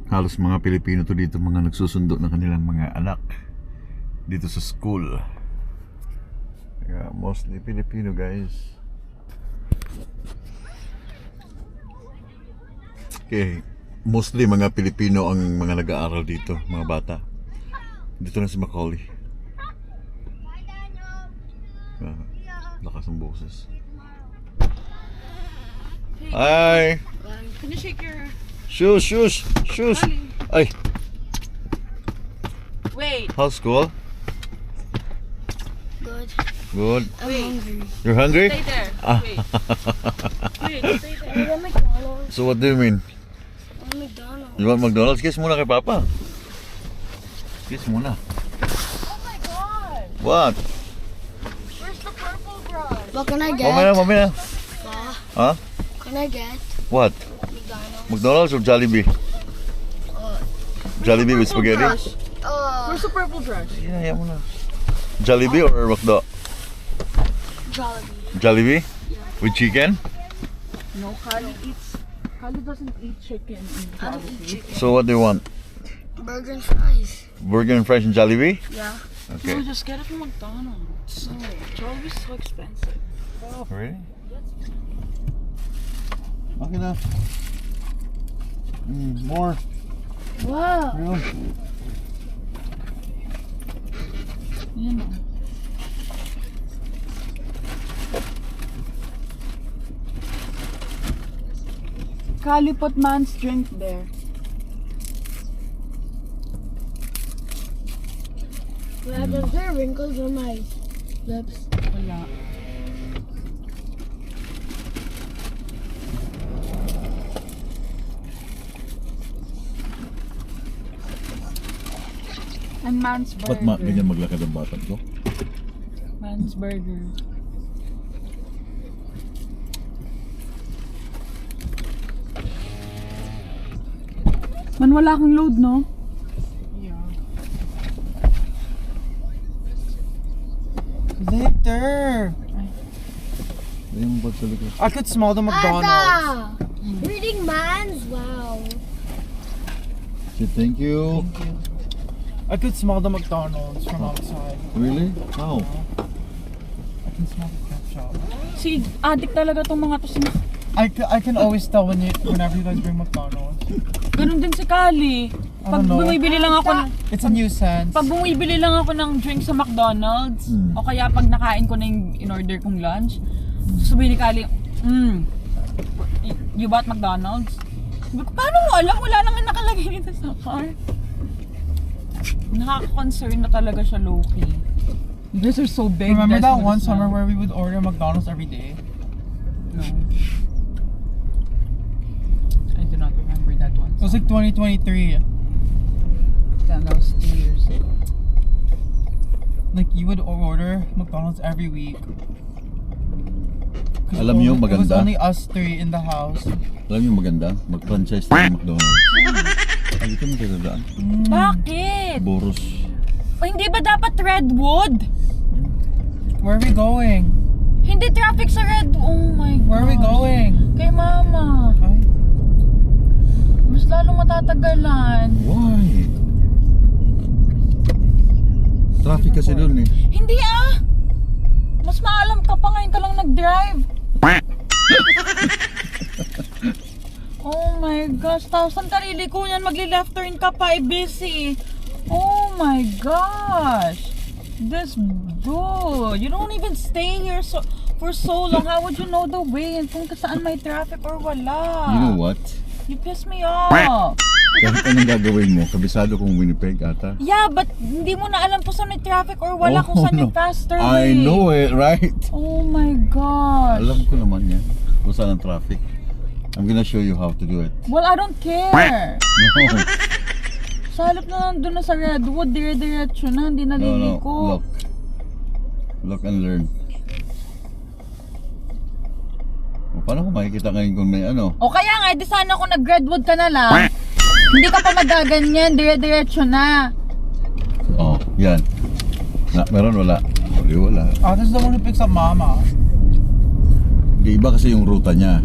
Halos mga Pilipino to dito, mga nagsusundo ng kanilang mga anak dito sa school. Yeah, mostly Filipino guys. Okay, mostly mga Pilipino ang mga nag-aaral dito, mga bata. Dito na si Macaulay. Lakas ang boses. Hi! Can you shake your... Shoes! Ay! Wait. How's school? Good. Good. I'm hungry. You're hungry? Stay there. Ah. Wait. Wait, stay there. I want McDonald's. So what do you mean? I want McDonald's. You want McDonald's? Kiss muna kay Papa. Kiss muna. Oh my god. What? Where's the purple brush? What can I get? Mamaya. Pa, Huh? can I get What? McDonald's? McDonald's or Jollibee? Jollibee with spaghetti? Where's the purple brush? Yeah, muna. Jollibee or McDo? Jollibee. Jollibee? With chicken? No, Kali doesn't eat chicken in I don't eat chicken. So what do you want? Burger and fries. Burger and fries and Jollibee? Yeah. Okay. No, just get it from McDonald's. No, Jollibee's so expensive. Really? Okay na. More. Wow. Real. You know. Kali, put man's drink there. Is there wrinkles on my lips? Wala. And man's burger. Ba't ganyan maglakad ang bata ko? Man's burger. Man, wala kang load, no? Yeah. Later. Yung bag sa likod. I could smell the McDonald's. Ada! Reading man's? Wow. Say thank you. I could smell the McDonald's from outside. Really? How? I can smell the ketchup. Si addict talaga tong mga to. I can always tell whenever you guys bring McDonald's. Ganun din si Kali. Pag Ano? bumibili lang ako It's a nuisance. pag bumibili lang ako ng drink sa McDonald's, o kaya pag nakain ko na yung in-order kong lunch, sabi ni Kali, you bought McDonald's? Sabi ko, paano mo alam? Wala lang yung nakalagay nito sa car. Nakaka-concern na talaga siya low-key. You guys are so big. Remember That's that what one it's summer now. where we would order McDonald's every day? No. I do not remember that one. It was like 2023. Damn, that was 2 years ago. Like you would order McDonald's every week. Alam niyo, It was maganda. only us three in the house. Alam niyo maganda? Mag-franchise ng McDonald's. Ay, dito mo tatandaan. Bakit? Boros. O, hindi ba dapat Redwood? Where are we going? Hindi traffic sa Red. Oh my God. Where are we going? Kay Mama. Ay. Mas lalong matatagalan. Why? Traffic kasi dun eh. Hindi ah! Mas maalam ka pa ngayon ka lang nag-drive. Oh my gosh, thousand karili ko yan. Magli-left turn ka pa, busy. Oh my gosh. This dude, you don't even stay here for so long. How would you know the way and kung saan may traffic or wala? You know what? You piss me off. Kahit anong gagawin mo, kabisado kong Winnipeg ata. Yeah, but hindi mo na alam kung saan may traffic or wala kung saan yung faster I way. know it, right? Oh my gosh. Alam ko naman yan. Kung saan ang traffic. I'm gonna show you how to do it. Well, I don't care. No. Sa halip na nandun na sa Redwood, dire-diretso na, hindi No, naliliko. look. Look and learn. O, paano ko makikita ngayon kung may ano? O kaya nga, di sana kung nag-Redwood ka na lang, hindi ka pa magaganyan, dire-diretso na. Oh, yan. Meron wala. Wala. Oh, this is the one who picks up Mama. Di iba kasi yung ruta niya.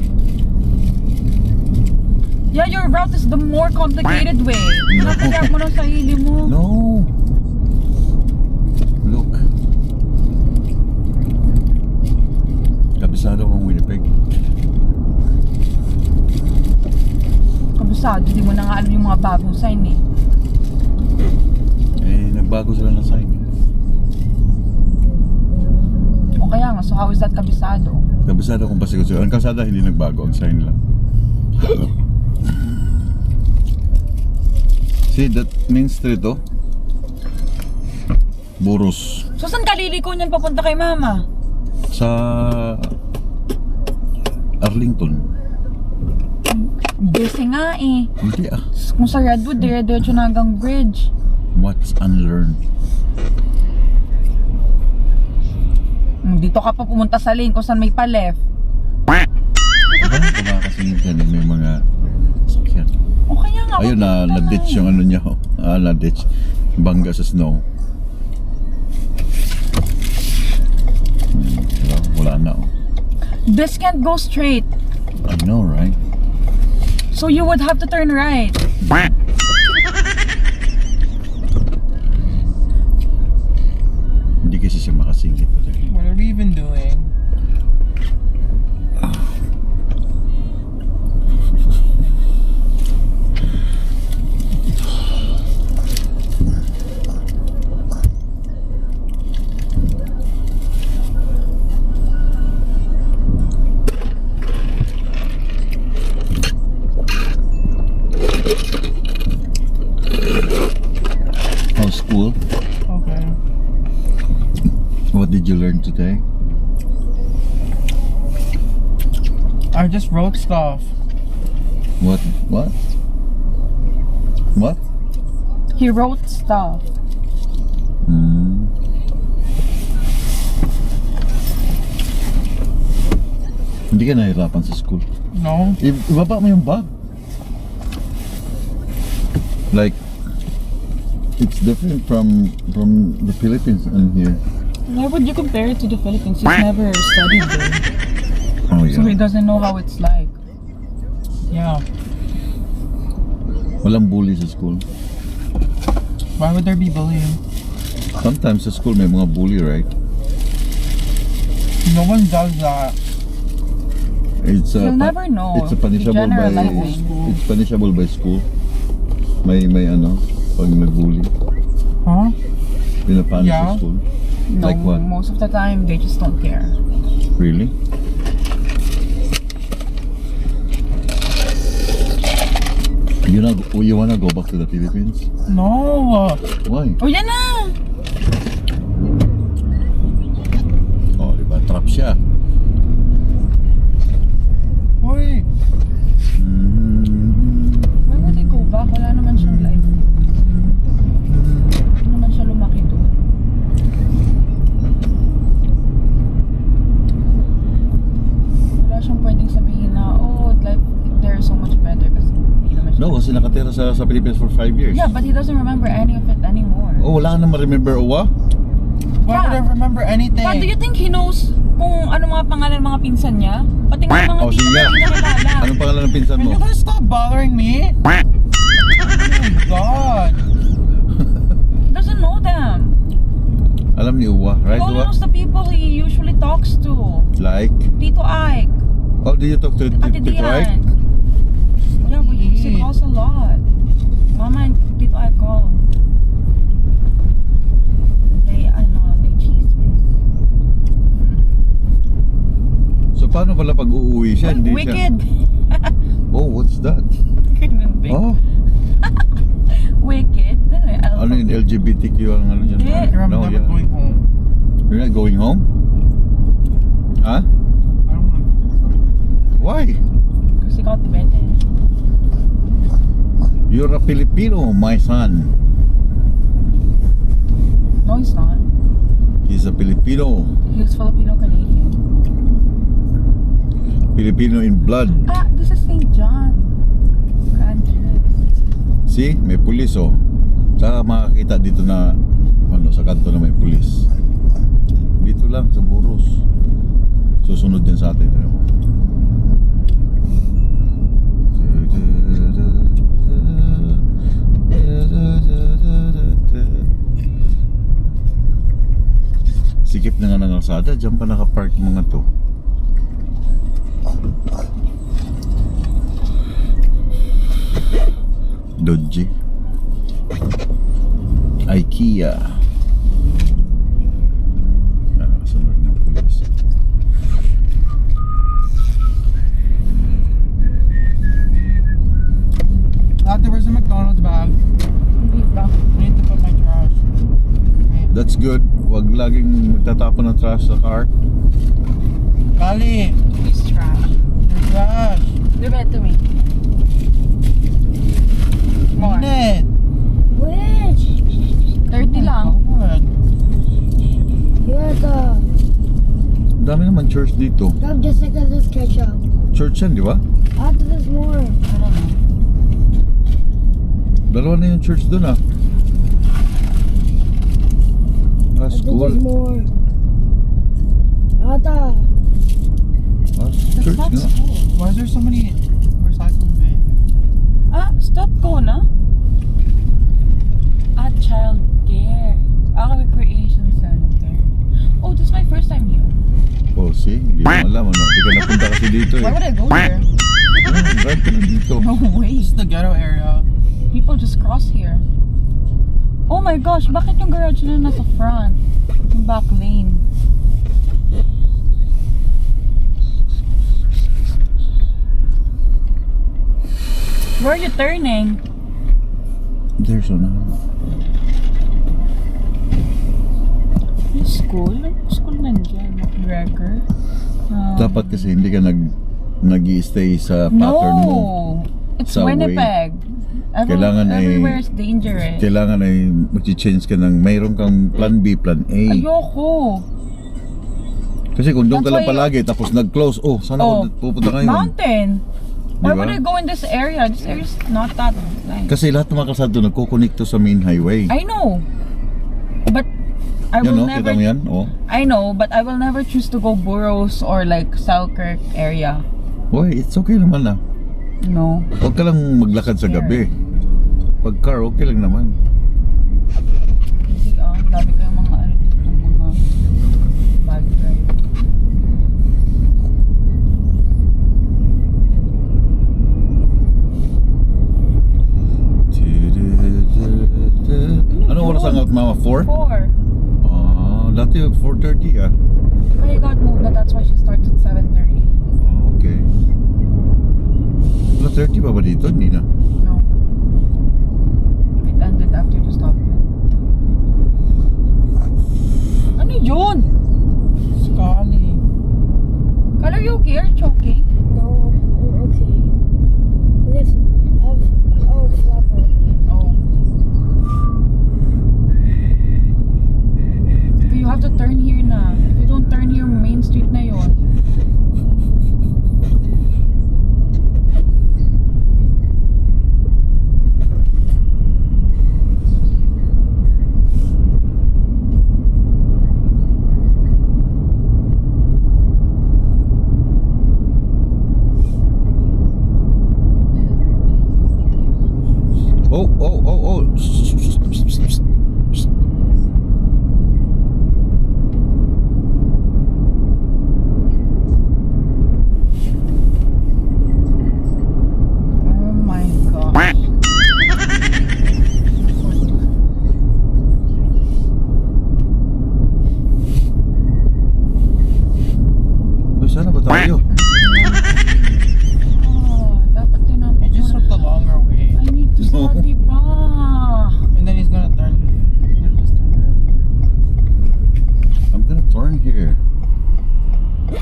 Yeah, your route is the more complicated way. Pinapagyak mo ng sarili mo. No. Look. Kabisado kong Winnipeg. Kabisado, di mo na nga alam yung mga bagong sign eh. Nagbago sila ng sign. O kaya nga, so how is that kabisado? Kabisado kong pasikot. Ang kalsada hindi nagbago, ang sign lang. See that main street oh? Burros. So saan ka liliko niyan papunta kay mama? Sa Arlington. Busy nga eh. Hindi ah. Kung sa Redwood, dire-diretso na hanggang bridge. What's unlearned? Dito ka pa pumunta sa lane kung saan may pa-left. Diba? Kumakasingin ka din may mga sakyan. O kaya nga, Ayun na, na-ditch yung ano niya oh. Na-ditch. Bangga sa snow. Wala na oh. This can't go straight. I know, right? So you would have to turn right. Hindi kasi siya makasingit. What are we even doing? How's school? Okay. What did you learn today? I just wrote stuff. What? What? What? He wrote stuff. Hmm. Hindi ka nahirapan sa school. No. Ibaba mo yung bag. Like, it's different from the Philippines and here. Why would you compare it to the Philippines? He's never studied there. Oh So he yeah. doesn't know how it's like. Yeah. Walang bully sa school. Why would there be bullying? Sometimes sa school may mga bully, right? No one does that. It's You'll never know. It's a punishable by Generalizing. it's punishable by school. May ano pag nag-bully. Huh? Pinapunish Yeah. sa school. No, Like what? most of the time they just don't care. Really? You wanna go back to the Philippines? No. Why? Oh, yan na! Oh, diba? Trap siya. Wait. Why would he go back? Wala naman siyang life. Hindi naman siya lumaki doon. Wala siyang pwedeng sabihin na, oh, life there is so much better kasi hindi naman siya. No, kasi nakatira sa Philippines for 5 years. Yeah, but he doesn't remember any of it anymore. Oh, wala ka na ma-remember, Owa? Why would I remember anything? But do you think he knows kung ano mga pangalan ng mga pinsan niya? Pati nga mga Oh, tito sige na nga. hindi niya kilala. Anong pangalan ng pinsan Can mo? you guys stop bothering me? Oh my god. He doesn't know them. Alam ni Uwa, He right only Uwa? knows the people he usually talks to. Like? Tito Ike. Oh, did you talk to Ate Tito Ike? Dian. Yeah, he calls a lot. Mama and Tito Ike call. They chismis. So paano pala pag uuwi siya? Hindi Wicked. Siya... Oh, what's that? Oh, Wicked. ano yung LGBTQ ang ano dyan? Hindi. I'm No, never yeah. going home. You're not going home? Huh? I don't want to. Why? Kasi ikaw Tibete. You're a Filipino, my son. No, he's not. He's a Filipino. He's Filipino-Canadian. Filipino in blood. Ah, this is St. John. Candidates. See? May pulis oh. Saka makakita dito na ano, sa kanto na may pulis. Dito lang sa Burros. Susunod din sa atin. Ano mo? kalsada. Diyan pa nakapark mga to. Dodgy. IKEA. Sunod ng pulis. Ate, where's the McDonald's bag? Hindi ba? I need to put my trash. Okay. That's good. Huwag laging magtatapon ng trash sa car. Kali, Please trash. your trash. Give it to me. More. Net. Which? 30 lang. God. Here's the Dami naman church dito. grab just like this ketchup. Church yan, di ba? After this more. I don't know. Dalawa na yung church doon ah. Ah, After school. this more. Ata. Ah, That's church not nga. school. Why is there so many recycling bins? Stop ko na. Child care. Recreation center. Oh, this is my first time here. Oh, see? Hindi mo alam ano. Hindi ka napunta kasi dito eh. Why would I go there? Right ka lang dito. No way. This is the ghetto area. People just cross here. Oh my gosh, bakit yung garage na nasa front? Yung back lane. Where are you turning? There's one. Yung school? Yung school nandiyan. McGregor. Dapat kasi hindi ka nag-i-stay sa pattern mo. No! It's Sa way. Winnipeg. Kailangan ay- Everywhere is dangerous. Kailangan ay mag-change ka ng mayroon kang plan B, plan A. Ayoko. Kasi kung doon ka That's lang why- palagi tapos nag-close, saan ako pupunta ngayon? Mountain. Why Diba? would I go in this area? This area is not that nice. Kasi lahat ng mga kalsada doon nagkukonekto sa main highway. I know. But I Yan will no, never kita mo yan? Oh. I know, but I will never choose to go Burroughs or like Selkirk area. Oy, it's okay naman ah. No. Huwag ka lang maglakad sa gabi. Pag car, okay lang naman. Hindi dami kayong mga ano dito, mga bad drive. Anong oras ang out, Mama? 4? 4. Dati 4:30 ah. But he got moved, that's why she starts at 7:30. Okay. 4:30 pa ba dito? Hindi na. No. It ended after the stop. Ano yun? Scully. Are you okay? Are you choking? No, I'm okay. This, flapper. Oh. Okay, you have to turn here na. If you don't turn here, main street na yun. Oh. Oh my god. Saan na ba tayo? Dapat din ako. You just took the longer way. I need to No. study pa. And then he's gonna turn. He's gonna just turn there. I'm gonna turn here.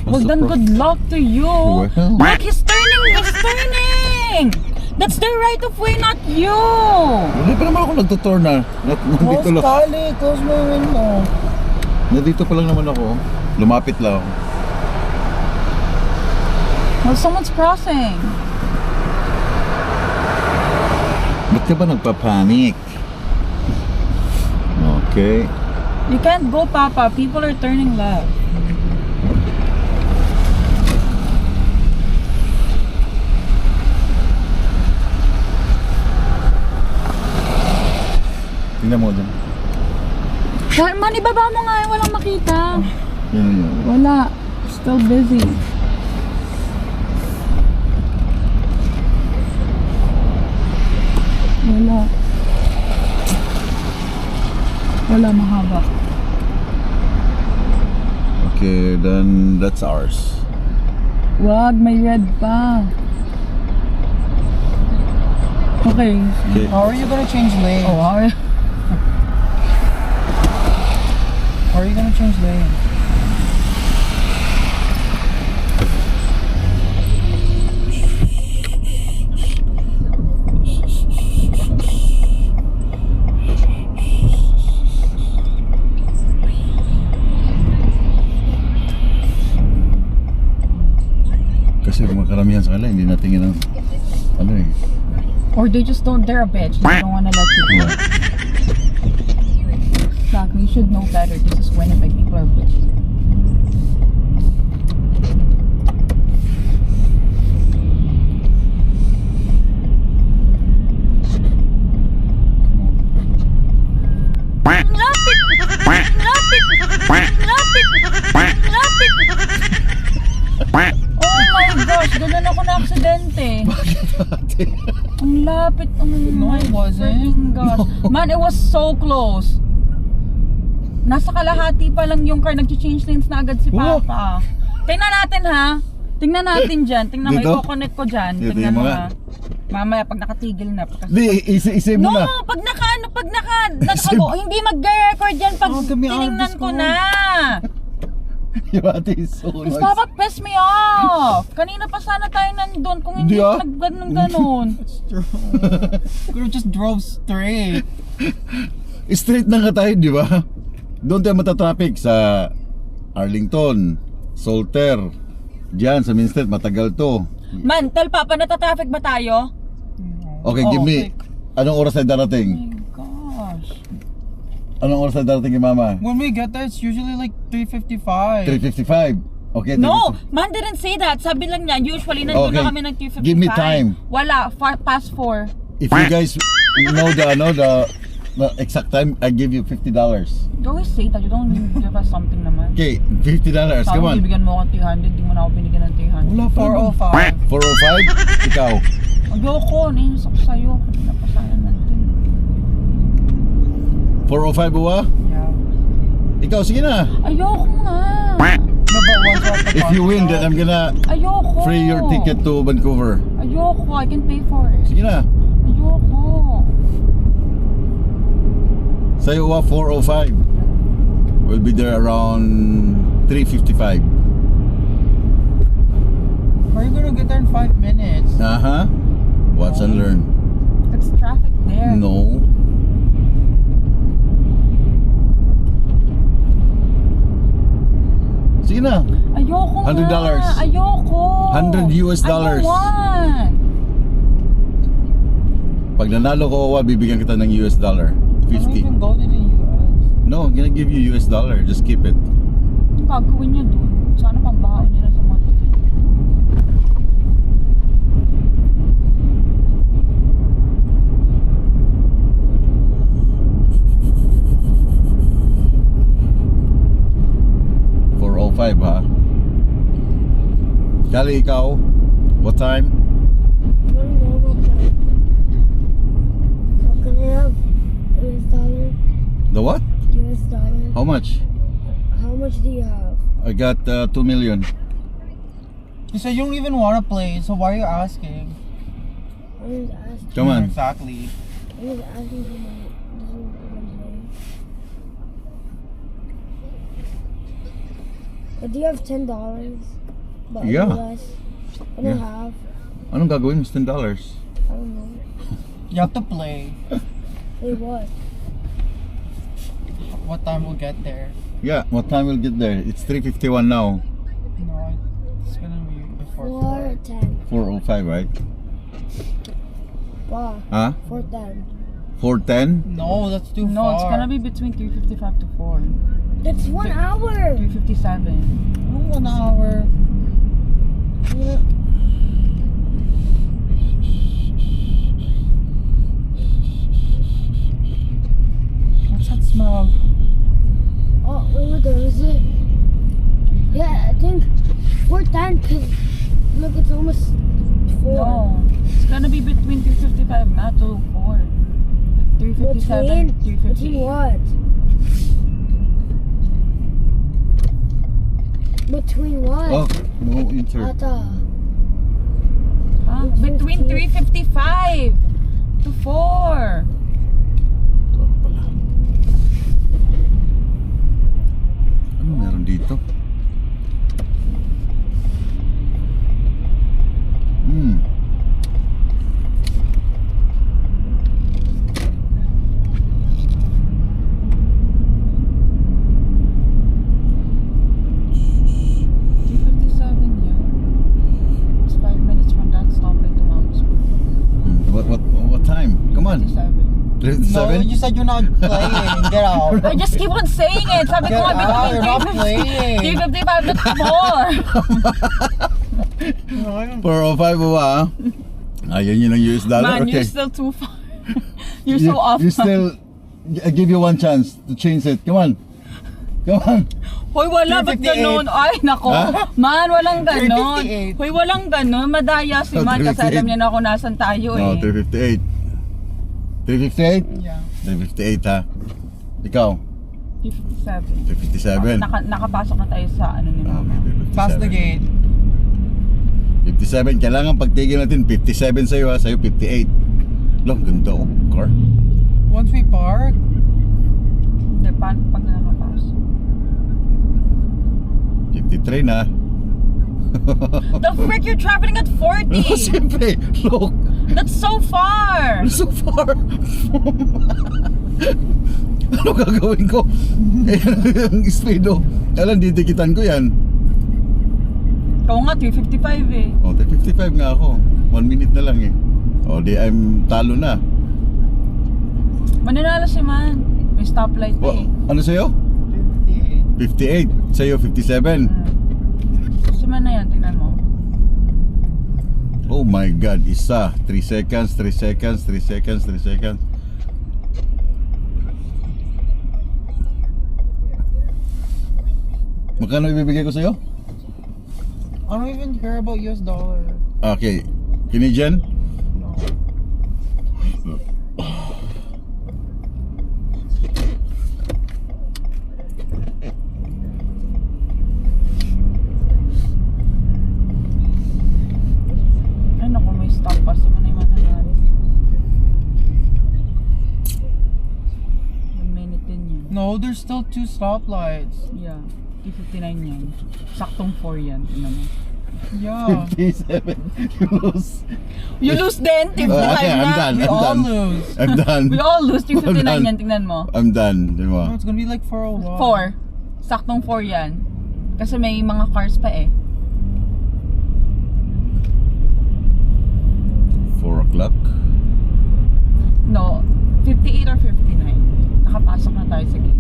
Well then, good luck to you. Well. Look, he's turning! He's turning! That's the right of way, not you! Hindi pa naman ako nagtuturn na. Nandito lang. Scully, close my window. Nandito pa lang naman ako. Lumapit lang ako. Well, someone's crossing. Ba't ka ba nagpapanik? Okay. You can't go, Papa. People are turning left. Tingnan mo dyan. Manibaba mo nga yung walang makita. Yun. Wala. Still busy. Wala. Wala, mahaba. Okay, then that's ours. Wag, may red pa. Okay. Okay. How are you gonna change lanes? Oh, wow. How are you gonna change lanes? Kasi mga karamihan sa kanila, hindi natingin ang ano eh. Or they just don't, they're a bitch. They don't wanna let you go. Exactly, you should know better. This is Winnipeg. People are bitches. Oh my gosh, ganun ako na aksidente. Ang lapit. Oh No, my it wasn't. freaking gosh. Man, it was so close. Nasa kalahati pa lang yung car, nag-change lanes na agad si Oh. Papa. Tingnan natin ha. Tingnan natin dyan. Tingnan mo, Dito? i-connect ko dyan. Dito Tingnan yung mo mga- ha. Mamaya pag nakatigil na. Hindi, isa mo No, na. pag nakago, hindi mag-record yan pag Oh, kami tinignan artist ko ko. na. Yung ate is so Miss nice. Papa, piss me off. Kanina pa sana tayo nandun kung hindi Hindi, ah. nag-ganon. It's true. Could have just drove straight. Straight na nga tayo, di ba? Doon tayo matatraffic sa Arlington, Solter. Diyan sa Main Street, matagal to. Man, tell Papa, natatraffic ba tayo? Okay, Oh, give me. Anong oras tayo Oh darating? my gosh. Anong oras tayo darating kay Mama? When we get there, it's usually like 3:55. 3:55. Okay, No, 3:55. man didn't say that. Sabi lang niya, usually nandun Okay. na kami ng 2:55. Give me time. Wala, past 4. If you guys know the exact time, I give you $50. You always say that, you don't give us something naman. Okay, $50. Sabi Come on. bibigyan mo ako ng 300, di mo na ako binigyan ng 300. Wala pa naman. 4:05. 4:05? Ikaw. Ayoko, nainis ako sa'yo. Kanina pa sana nandun. 4:05 ba? Yeah. Ikaw, sige na. Ayoko nga. No, but once we're at the If you parking win, lot- then I'm gonna Ayoko. free your ticket to Vancouver. Ayoko, I can pay for it. Sige na. Ayoko. Sa'yo, 4:05. We'll be there around 3:55. How are you gonna get there in 5 minutes? Uh-huh. Watch and learn. It's traffic there. No. Sige na. Ayoko $100. nga. Ayoko. $100 US. I don't want. Pag nanalo ko, bibigyan kita ng US dollar. I don't 50. even go to the US. No, I'm gonna give you US dollar. Just keep it. Ang gagawin niya dun? Sana pang baon niya na sa motor. $4:05 ha? Kali, ikaw? What time? I don't know about that. How can I have US dollar? The what? US dollar? How much? How much do you have? I got 2 million. You said you don't even want to play, so why are you asking? I'm just asking. Come on. Exactly. I'm just asking for my. This is what I'm saying. But do you have $10? But Yeah. US? I don't Yeah. have. Anong gagawin mo sa $10? I don't know. You have to play. Wait, what? What time we'll get there? Yeah, what time we'll get there? It's 3:51 now. No, it's gonna be before 4 10. 4:05, right? Wow. Huh? 4 10. 4:10? No, that's too far. No, it's gonna be between 3:55 to 4. That's 1 hour. 3:57. Oh, 1 hour. Yeah. What's that smell? Oh, wait, there is it. 1 because look, it's almost 4. No. It's gonna be between 355 not to 4. 357, Between 358. what? Between what? Oh, no insert. Ata. Huh? Between 355 to 4. Ito pala. Ano meron dito? What time? Come on. 57. No, 37? you said you're not playing. Get out. I just keep on saying it. Sabi ko Get nga out, you're not between playing. 355 to 4. 405 ba? Ayan yun ang US dollar. Man, Okay. you're still too far. You're so off. You still, I give you one chance to change it. Come on. Come on. Hoy, wala. Ba't 358? ganon? Ay, nako. Ha? Man, walang ganon. 358. Hoy, walang ganon. Madaya si Oh, Man kasi 358. alam niya na kung nasan tayo No, eh. 358. 358? Yeah. 358 ha. Ikaw? 357. 357. Nakapasok na tayo sa ano ni Mama. Okay, 357. Pass the gate. 57. Kailangan pagtigil natin 57 sa'yo ha. Sa'yo 58. Lang, ganda oh. Car. Once we park, Hindi, pag nakapasok. 53 na. The frick, you're traveling at 40! No, siyempre. Look. That's so far! So far. Ano gagawin ko? Eh, yung speed oh. Alam, didikitan ko yan. Ikaw nga, 355 eh. O, 55 nga ako. 1 minute na lang eh. O, di I'm talo na. Mananalo si Man. May stoplight O, eh. ano sa'yo? 58. 58. Sa'yo 57. Si Man na yan, tingnan mo. Oh my God. Isa. 3 seconds, 3 seconds, 3 seconds, 3 seconds. Magkano ibibigay ko sa'yo? I don't even care about US dollar. Okay. Canadian? No. Ay naku, may stop pa. Si Man ay mananalo. 1 minute din yan. No, there's still 2 stoplights. Yeah. 359 yan. Saktong 4 yan. Tingnan mo. Yeah. 57. You lose. You lose then, 59 Okay, I'm na. done. We I'm all done. lose. I'm done. We all lose. 359 done. yan. Tingnan mo. I'm done. Di No, ba? it's gonna be like 401. 4. Saktong 4 yan. Kasi may mga cars pa eh. 4 o'clock. No, 58 or 59. Nakapasok na tayo sa gate.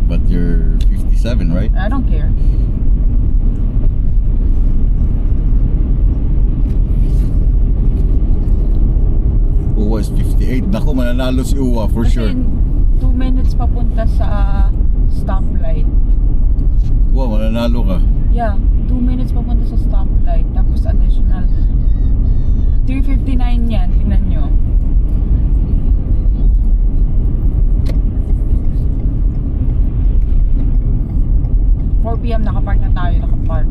But you're 57, right? I don't care. Uwa is 58. Naku, mananalo si Uwa for Kasi sure. 2 minutes papunta sa stoplight. Uwa, mananalo ka. Yeah, 2 minutes papunta sa stoplight. Tapos additional 359 yan. Tingnan nyo. PM nakapark na tayo, nakapark.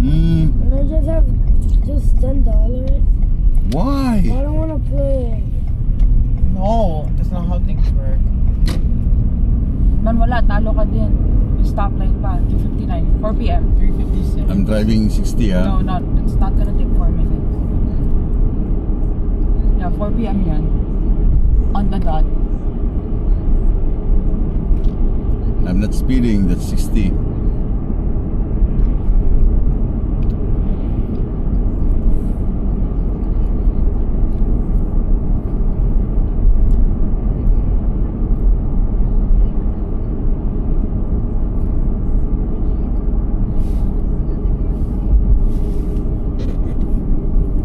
Can I just have just $10? Why? I don't want to play. No, that's not how things work. Man, wala, talo ka din. May stoplight pa, 2:59, 4 PM. 356. I'm driving 60 ha. No, not, it's not gonna take 4 minutes. Yeah, 4 PM yan. On the dot. I'm not speeding, that's 60.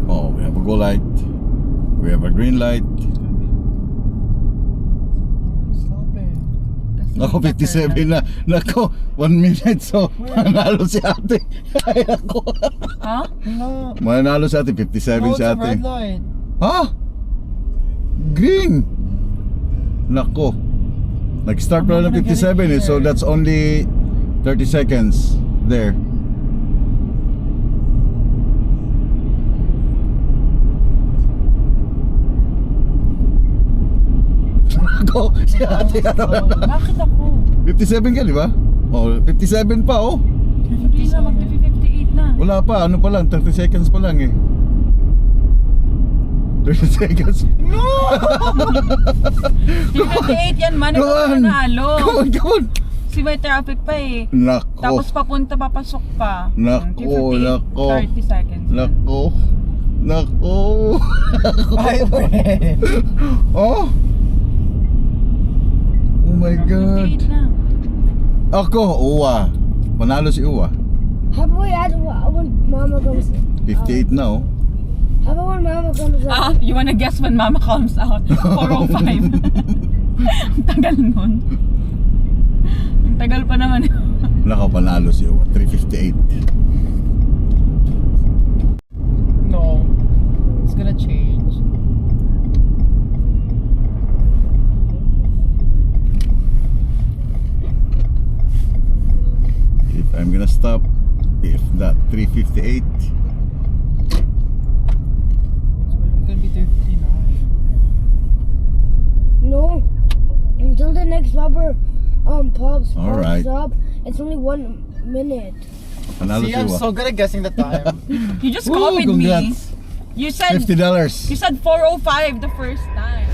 Oh, we have a go light. We have a green light. Stop it. Kasi Ako 57 na. Nako, 1 minute so manalo si ate. Ay ako. Ha? No. Manalo si ate, 57 No, it's si a ate. red light. Ha? Green. Nako. Nag-start pala ng 57 eh, so that's only 30 seconds there. Nako, si ate Bakit ako? 57 ka, di ba? Oh, 57 pa oh. Hindi na, mag-58 na. Wala pa, ano pa lang, 30 seconds pa lang eh. 30 seconds. No! 58 yan man, Come ikaw on! nanalo. Come on, come on! Si may traffic pa eh. Nako. Tapos papunta, papasok pa. Nako, 58, nako. 30 seconds. Nako. Nako. Ay, wait. Oh. Oh my God. 58 na. Ako, Uwa. Panalo si Uwa. How about we add when Mama comes? 58 na oh. How about when Mama comes Ah, out? you wanna guess when Mama comes out? 4:05. Ang tagal nun. Ang tagal pa naman. Nako, panalo si Uwa. 3:58. No. It's gonna change. If I'm gonna stop, if that 3:58. It's gonna be 39. No. Until the next rubber pops Alright. up, it's only 1 minute. Panalo See, si I'm Uwa. so good at guessing the time. You just Woo, copied me. congrats. You said $50. you said 4:05 the first time.